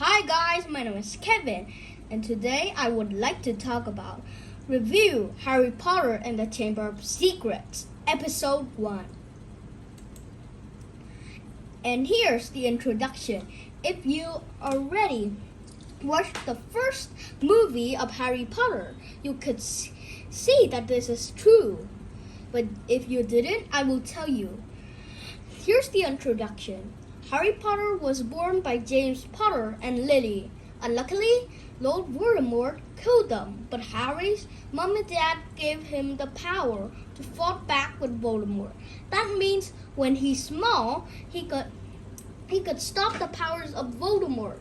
Hi guys, my name is Kevin, and today I would like to talk about review Harry Potter and the Chamber of Secrets, Episode 1. And here's the introduction. If you already watched the first movie of Harry Potter, you could see that this is true. But if you didn't, I will tell you. Here's the introduction. Harry Potter was born by James Potter and Lily. Unluckily, Lord Voldemort killed them, but Harry's mom and dad gave him the power to fight back with Voldemort. That means when he's small, he could stop the powers of Voldemort.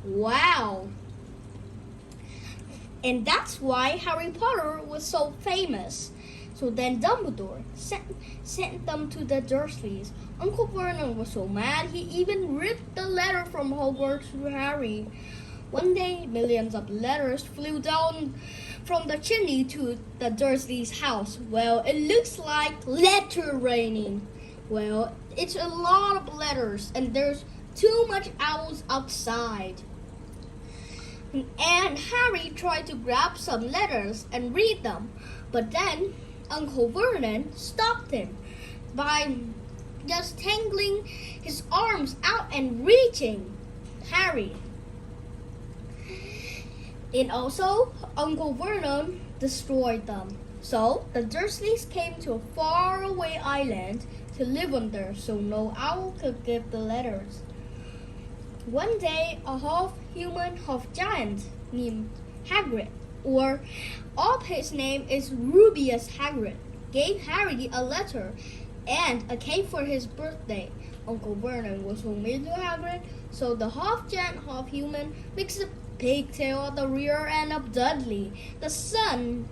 Wow! And that's why Harry Potter was so famous. So then Dumbledore sent them to the Dursleys. Uncle Vernon was so mad he even ripped the letter from Hogwarts to Harry. One day, millions of letters flew down from the chimney to the Dursleys' house. Well, it looks like letter raining. Well, it's a lot of letters and there's too much owls outside. And Harry tried to grab some letters and read them, but then Uncle Vernon stopped him by just tangling his arms out and reaching Harry. And also, Uncle Vernon destroyed them. So, the Dursleys came to a faraway island to live on there so no owl could get the letters. One day, a half-human, half-giant named Hagrid, or of his name is Rubeus Hagrid, gave Harry a letter and a cake for his birthday. Uncle Vernon was homemade to Hagrid, so the half-giant, half-human makes a pigtail at the rear end of Dudley, the son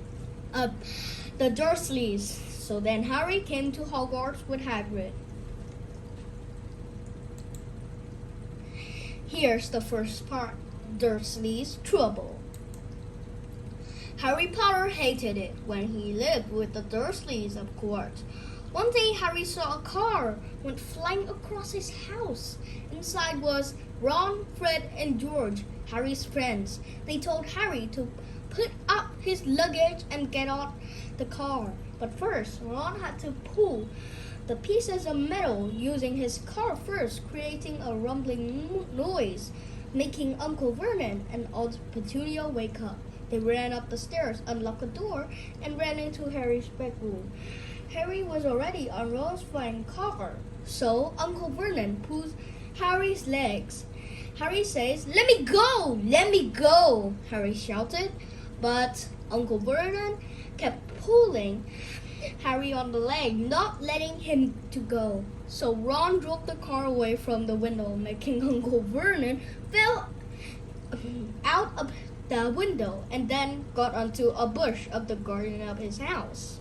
of the Dursleys. So then Harry came to Hogwarts with Hagrid. Here's the first part, Dursley's Trouble. Harry Potter hated it when he lived with the Dursleys, of course. One day, Harry saw a car went flying across his house. Inside was Ron, Fred, and George, Harry's friends. They told Harry to put up his luggage and get out the car. But first, Ron had to pull the pieces of metal using his car first, creating a rumbling noise, making Uncle Vernon and Aunt Petunia wake up. They ran up the stairs, unlocked the door, and ran into Harry's bedroom. Harry was already on Ron's flying car, so Uncle Vernon pulls Harry's legs. Harry says, "Let me go! Let me go!" Harry shouted, but Uncle Vernon kept pulling Harry on the leg, not letting him to go. So Ron drove the car away from the window, making Uncle Vernon fell out of the window and then got onto a bush of the garden of his house.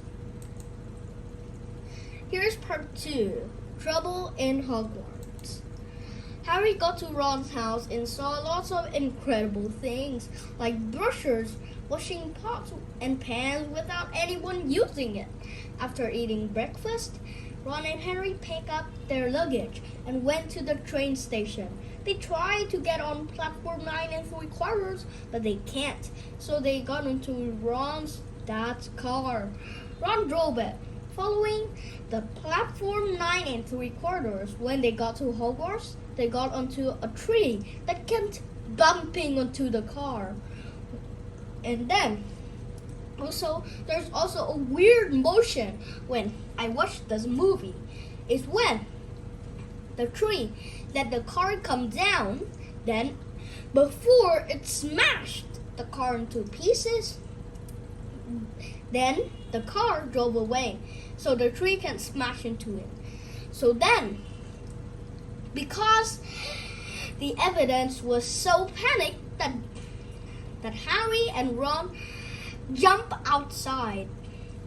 Here's part 2, Trouble in Hogwarts. Harry got to Ron's house and saw lots of incredible things, like brushers washing pots and pans without anyone using it. After eating breakfast, Ron and Harry picked up their luggage and went to the train station. They tried to get on platform 9 3/4, but they can't. So they got into Ron's dad's car. Ron drove it, following the platform 9 3/4. When they got to Hogwarts, they got onto a tree that kept bumping onto the car. And then, there's also a weird motion when I watched this movie. Is when the tree let the car come down, then before it smashed the car into pieces, then the car drove away, so the tree can't smash into it. So then, because the evidence was so panicked that Harry and Ron jump outside.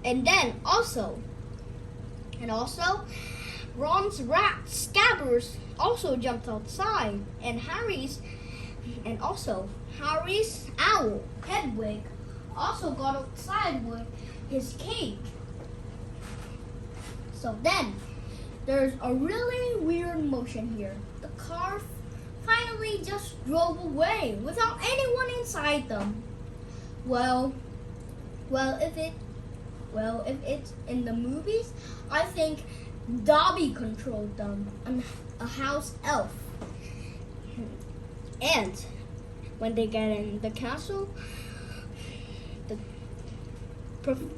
And also Ron's rat Scabbers also jumped outside, and Harry's owl Hedwig also got outside with his cage. So then there's a really weird motion here. The car finally finally just drove away without anyone inside them. Well, if it's in the movies, I think Dobby controlled them, a house elf. And when they get in the castle,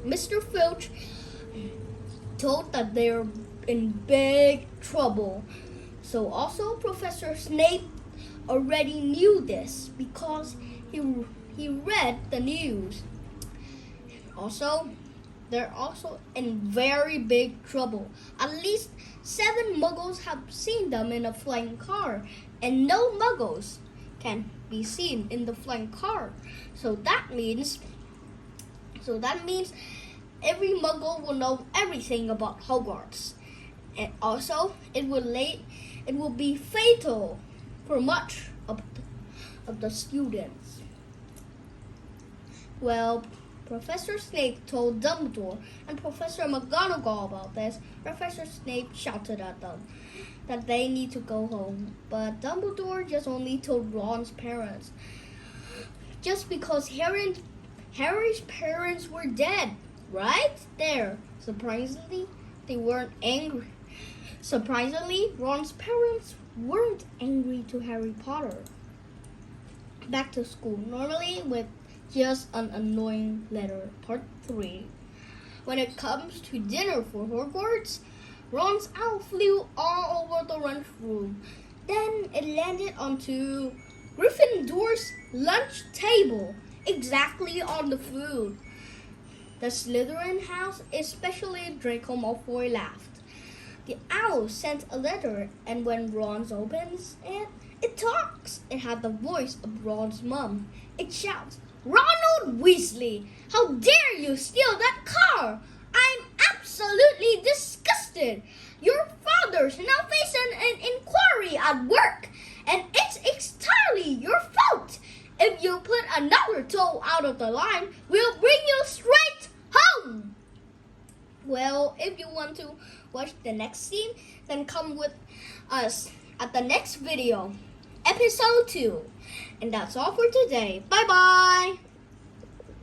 Mr. Filch told that they're in big trouble. So also Professor Snape already knew this because he read the news. Also, they're also in very big trouble. At least 7 muggles have seen them in a flying car, and no muggles can be seen in the flying car. So that means every muggle will know everything about Hogwarts. And also it will be fatal for much of the students. Well, Professor Snape told Dumbledore and Professor McGonagall about this. Professor Snape shouted at them that they need to go home, but Dumbledore just only told Ron's parents. Just because Harry's parents were dead, right there. Surprisingly, they weren't angry. Surprisingly, Ron's parents weren't angry to Harry Potter. Back to school, normally with just an annoying letter. Part 3. When it comes to dinner for Hogwarts, Ron's owl flew all over the lunchroom. Then it landed onto Gryffindor's lunch table, exactly on the food. The Slytherin house, especially Draco Malfoy, laughed. The owl sent a letter, and when Ron opens it, it talks. It had the voice of Ron's mom. It shouts, "Ronald Weasley, how dare you steal that car? I'm absolutely disgusted. Your father's now facing an inquiry at work, and it's entirely your fault. If you put another toe out of the line, we'll bring you straight home." Well, if you want to watch the next scene, then come with us at the next video, episode 2. And that's all for today. Bye bye.